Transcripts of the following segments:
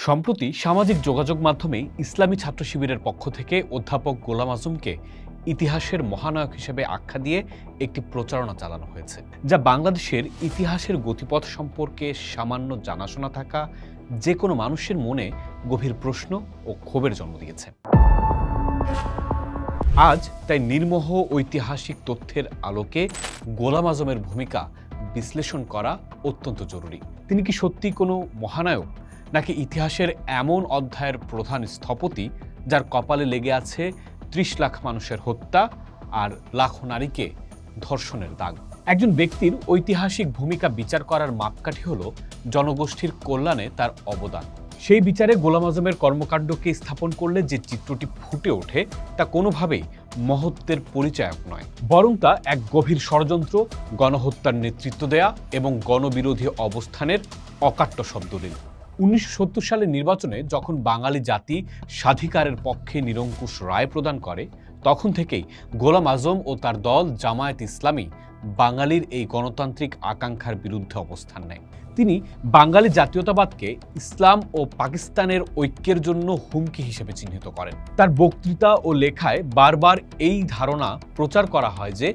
সম্প্রতি সামাজিক যোগাযোগ মাধ্যমে ইসলামী ছাত্র শিবিরের পক্ষ থেকে অধ্যাপক গোলাম আজমকে ইতিহাসের মহানায়ক হিসেবে আখ্যা দিয়ে একটি প্রচারণা চালানো হয়েছে, যা বাংলাদেশের ইতিহাসের গতিপথ সম্পর্কে সামান্য জানাশোনা থাকা যে কোনো মানুষের মনে গভীর প্রশ্ন ও ক্ষোভের জন্ম দিয়েছে। আজ তাই নির্মোহ ঐতিহাসিক তথ্যের আলোকে গোলাম আজমের ভূমিকা বিশ্লেষণ করা অত্যন্ত জরুরি। তিনি কি সত্যি কোনো মহানায়ক, নাকি ইতিহাসের এমন অধ্যায়ের প্রধান স্থপতি যার কপালে লেগে আছে ৩০ লাখ মানুষের হত্যা আর লাখো নারীকে ধর্ষণের দাগ? একজন ব্যক্তির ঐতিহাসিক ভূমিকা বিচার করার মাপকাঠি হলো জনগোষ্ঠীর কল্যাণে তার অবদান। সেই বিচারে গোলাম আজমের কর্মকাণ্ডকে স্থাপন করলে যে চিত্রটি ফুটে ওঠে তা কোনোভাবেই মহত্বের পরিচায়ক নয়, বরং তা এক গভীর ষড়যন্ত্র, গণহত্যার নেতৃত্ব দেয়া এবং গণবিরোধী অবস্থানের অকাট্য শব্দলীল। ১৯৭০ সালের নির্বাচনে যখন বাঙালি জাতি স্বাধিকারের পক্ষে নিরঙ্কুশ রায় প্রদান করে, তখন থেকেই গোলাম আজম ও তার দল জামায়াত ইসলামী বাঙালির এই গণতান্ত্রিক আকাঙ্ক্ষার বিরুদ্ধে অবস্থান নেয়। তিনি বাঙালি জাতীয়তাবাদকে ইসলাম ও পাকিস্তানের ঐক্যের জন্য হুমকি হিসেবে চিহ্নিত করেন। তার বক্তৃতা ও লেখায় বারবার এই ধারণা প্রচার করা হয় যে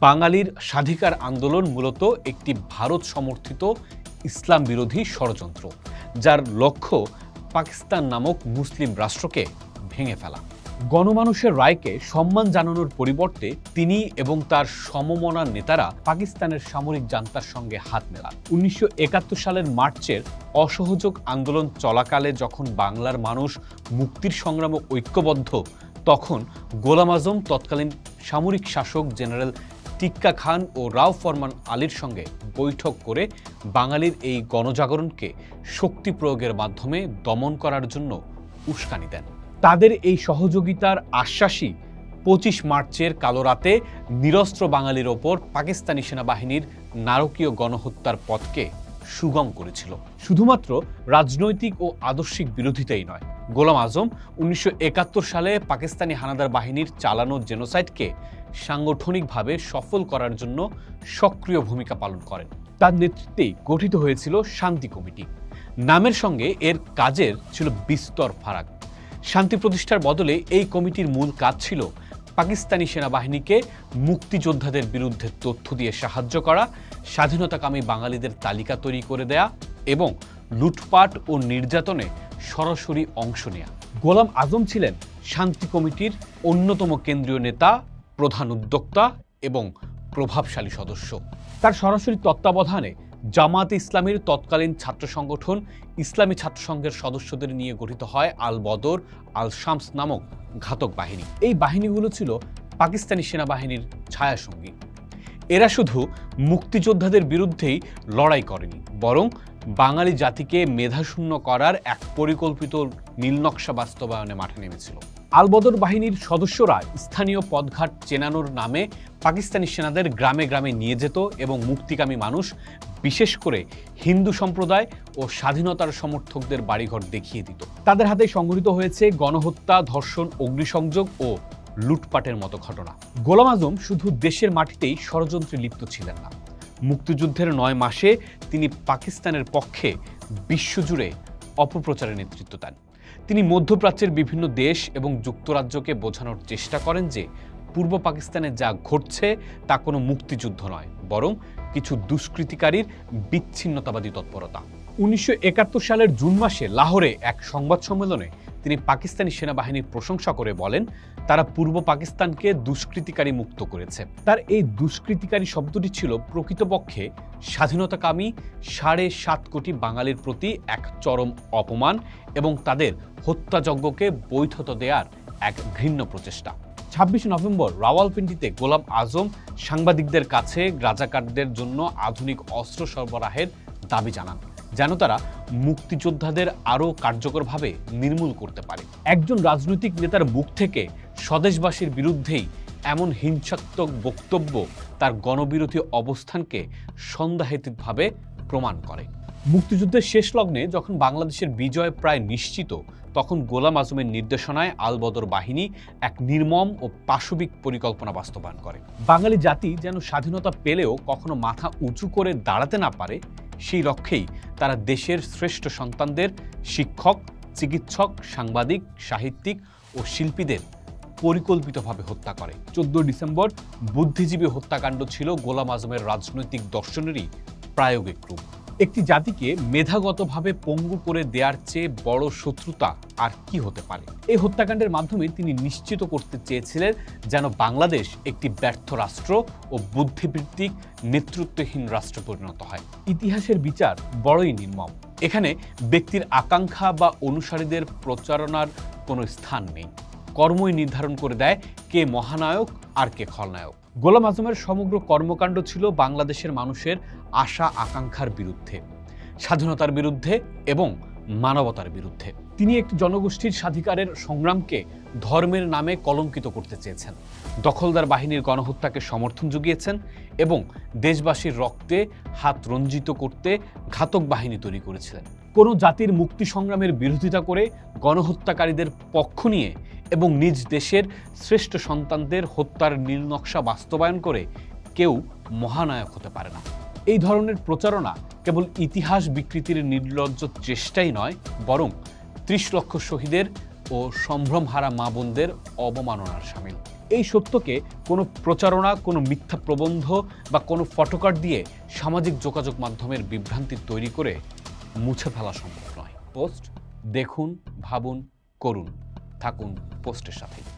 বাঙালির স্বাধিকার আন্দোলন মূলত একটি ভারত সমর্থিত ইসলাম বিরোধী ষড়যন্ত্র, যার লক্ষ্য পাকিস্তান নামক মুসলিম রাষ্ট্রকে ভেঙে ফেলা। গণমানুষের রায়কে সম্মান জানানোর পরিবর্তে তিনি এবং তার সমমনা নেতারা পাকিস্তানের সামরিক জান্তার সঙ্গে হাত মেলান। ১৯৭১ সালের মার্চের অসহযোগ আন্দোলন চলাকালে যখন বাংলার মানুষ মুক্তির সংগ্রামে ঐক্যবদ্ধ, তখন গোলাম আজম তৎকালীন সামরিক শাসক জেনারেল টিক্কা খান ও রাও ফরমান আলীর সঙ্গে বৈঠক করে বাঙালির এই গণজাগরণকে শক্তি প্রয়োগের মাধ্যমে দমন করার জন্য উস্কানি দেন। তাদের এই সহযোগিতার আশ্বাসই ২৫ মার্চের কালো রাতে নিরস্ত্র বাঙালির ওপর পাকিস্তানি সেনাবাহিনীর নারকীয় গণহত্যার পথকে সুগম করেছিল। শুধুমাত্র রাজনৈতিক ও আদর্শিক বিরোধিতাই নয়, গোলাম আজম ১৯৭১ সালে পাকিস্তানি হানাদার বাহিনীর চালানো জেনোসাইডকে সাংগঠনিকভাবে সফল করার জন্য সক্রিয় ভূমিকা পালন করেন। তার নেতৃত্বেই গঠিত হয়েছিল শান্তি কমিটি। নামের সঙ্গে এর কাজের ছিল বিস্তর ফারাক। শান্তি প্রতিষ্ঠার বদলে এই কমিটির মূল কাজ ছিল পাকিস্তানি সেনাবাহিনীকে মুক্তিযোদ্ধাদের বিরুদ্ধে তথ্য দিয়ে সাহায্য করা, স্বাধীনতাকামী বাঙালিদের তালিকা তৈরি করে দেয়া এবং লুটপাট ও নির্যাতনে সরাসরি অংশ নেয়া। গোলাম আজম ছিলেন শান্তি কমিটির অন্যতম কেন্দ্রীয় নেতা, প্রধান উদ্যোক্তা এবং প্রভাবশালী সদস্য। তার সরাসরি তত্ত্বাবধানে জামায়াতে ইসলামীর তৎকালীন ছাত্র সংগঠন ইসলামী ছাত্র সংঘের সদস্যদের নিয়ে গঠিত হয় আল বদর, আল শামস নামক ঘাতক বাহিনী। এই বাহিনীগুলো ছিল পাকিস্তানি সেনাবাহিনীর ছায়াসঙ্গী। এরা শুধু মুক্তিযোদ্ধাদের বিরুদ্ধেই লড়াই করেনি, বরং বাঙালি জাতিকে মেধাশূন্য করার এক পরিকল্পিত নীলনকশা বাস্তবায়নে মাঠে নেমেছিল। আলবদর বাহিনীর সদস্যরা স্থানীয় পথঘাট চেনানোর নামে পাকিস্তানি সেনাদের গ্রামে গ্রামে নিয়ে যেত এবং মুক্তিকামী মানুষ, বিশেষ করে হিন্দু সম্প্রদায় ও স্বাধীনতার সমর্থকদের বাড়িঘর দেখিয়ে দিত। তাদের হাতে সংঘটিত হয়েছে গণহত্যা, ধর্ষণ, অগ্নিসংযোগ ও লুটপাটের মতো ঘটনা। গোলাম আজম শুধু দেশের মাটিতেই ষড়যন্ত্রে লিপ্ত ছিলেন না, মুক্তিযুদ্ধের ৯ মাসে তিনি পাকিস্তানের পক্ষে বিশ্বজুড়ে অপপ্রচারের নেতৃত্ব দেন। তিনি মধ্যপ্রাচ্যের বিভিন্ন দেশ এবং যুক্তরাজ্যকে বোঝানোর চেষ্টা করেন যে পূর্ব পাকিস্তানে যা ঘটছে তা কোনো মুক্তিযুদ্ধ নয়, বরং কিছু দুষ্কৃতিকারীর বিচ্ছিন্নতাবাদী তৎপরতা। ১৯৭১ সালের জুন মাসে লাহোরে এক সংবাদ সম্মেলনে তিনি পাকিস্তানি সেনাবাহিনীর প্রশংসা করে বলেন, তারা পূর্ব পাকিস্তানকে দুষ্কৃতিকারী মুক্ত করেছে। তার এই দুষ্কৃতিকারী শব্দটি ছিল প্রকৃতপক্ষে স্বাধীনতাকামী ৭.৫ কোটি বাঙালির প্রতি এক চরম অপমান এবং তাদের হত্যাযজ্ঞকে বৈধতা দেওয়ার এক ঘৃণ্য প্রচেষ্টা। ২৬ নভেম্বর রাওয়ালপিন্ডিতে গোলাম আজম সাংবাদিকদের কাছে রাজাকারদের জন্য আধুনিক অস্ত্র সরবরাহের দাবি জানান, যেন তারা মুক্তিযোদ্ধাদের আরও কার্যকরভাবে নির্মূল করতে পারে। একজন রাজনৈতিক নেতার মুখ থেকে স্বদেশবাসীর বিরুদ্ধেই এমন হিংসাত্মক বক্তব্য তার গণবিরোধী অবস্থানকে সন্দেহাতীতভাবে প্রমাণ করে। মুক্তিযুদ্ধের শেষ লগ্নে যখন বাংলাদেশের বিজয় প্রায় নিশ্চিত, তখন গোলাম আজমের নির্দেশনায় আলবদর বাহিনী এক নির্মম ও পাশবিক পরিকল্পনা বাস্তবায়ন করে। বাঙালি জাতি যেন স্বাধীনতা পেলেও কখনো মাথা উঁচু করে দাঁড়াতে না পারে, সেই লক্ষ্যেই তারা দেশের শ্রেষ্ঠ সন্তানদের শিক্ষক, চিকিৎসক, সাংবাদিক, সাহিত্যিক ও শিল্পীদের পরিকল্পিতভাবে হত্যা করে। 14 ডিসেম্বর বুদ্ধিজীবী হত্যাকাণ্ড ছিল গোলাম আজমের রাজনৈতিক দর্শনেরই প্রায়োগিক রূপ। একটি জাতিকে মেধাগতভাবে পঙ্গু করে দেওয়ার চেয়ে বড় শত্রুতা আর কি হতে পারে? এই হত্যাকাণ্ডের মাধ্যমে তিনি নিশ্চিত করতে চেয়েছিলেন যেন বাংলাদেশ একটি ব্যর্থ রাষ্ট্র ও বুদ্ধিবৃত্তিক নেতৃত্বহীন রাষ্ট্রে পরিণত হয়। ইতিহাসের বিচার বড়ই নির্মম। এখানে ব্যক্তির আকাঙ্ক্ষা বা অনুসারীদের প্রচারণার কোনো স্থান নেই। কর্মই নির্ধারণ করে দেয় কে মহানায়ক আর কে খলনায়ক। গোলাম আজমের সমগ্র কর্মকাণ্ড ছিল বাংলাদেশের মানুষের আশা আকাঙ্ক্ষার বিরুদ্ধে, স্বাধীনতার বিরুদ্ধে এবং মানবতার বিরুদ্ধে। তিনি একটি জনগোষ্ঠীর স্বাধিকারের সংগ্রামকে ধর্মের নামে কলঙ্কিত করতে চেয়েছেন, দখলদার বাহিনীর গণহত্যাকে সমর্থন জুগিয়েছেন এবং দেশবাসীর রক্তে হাত রঞ্জিত করতে ঘাতক বাহিনী তৈরি করেছিলেন। কোনো জাতির মুক্তি সংগ্রামের বিরোধিতা করে গণহত্যাকারীদের পক্ষ নিয়ে এবং নিজ দেশের শ্রেষ্ঠ সন্তানদের হত্যার নীলনকশা বাস্তবায়ন করে কেউ মহানায়ক হতে পারে না। এই ধরনের প্রচারণা কেবল ইতিহাস বিকৃতির নির্লজ্জ চেষ্টাই নয়, বরং 30 লক্ষ শহীদের ও সম্ভ্রমহারা মা বোনদের অবমাননার শামিল। এই সত্যকে কোনো প্রচারণা, কোনো মিথ্যা প্রবন্ধ বা কোনো ফটোকার্ড দিয়ে সামাজিক যোগাযোগ মাধ্যমের বিভ্রান্তি তৈরি করে মুছে ফেলা সম্ভব নয়। পোস্ট দেখুন, ভাবুন, করুন। থাকুন পোস্টের সাথে।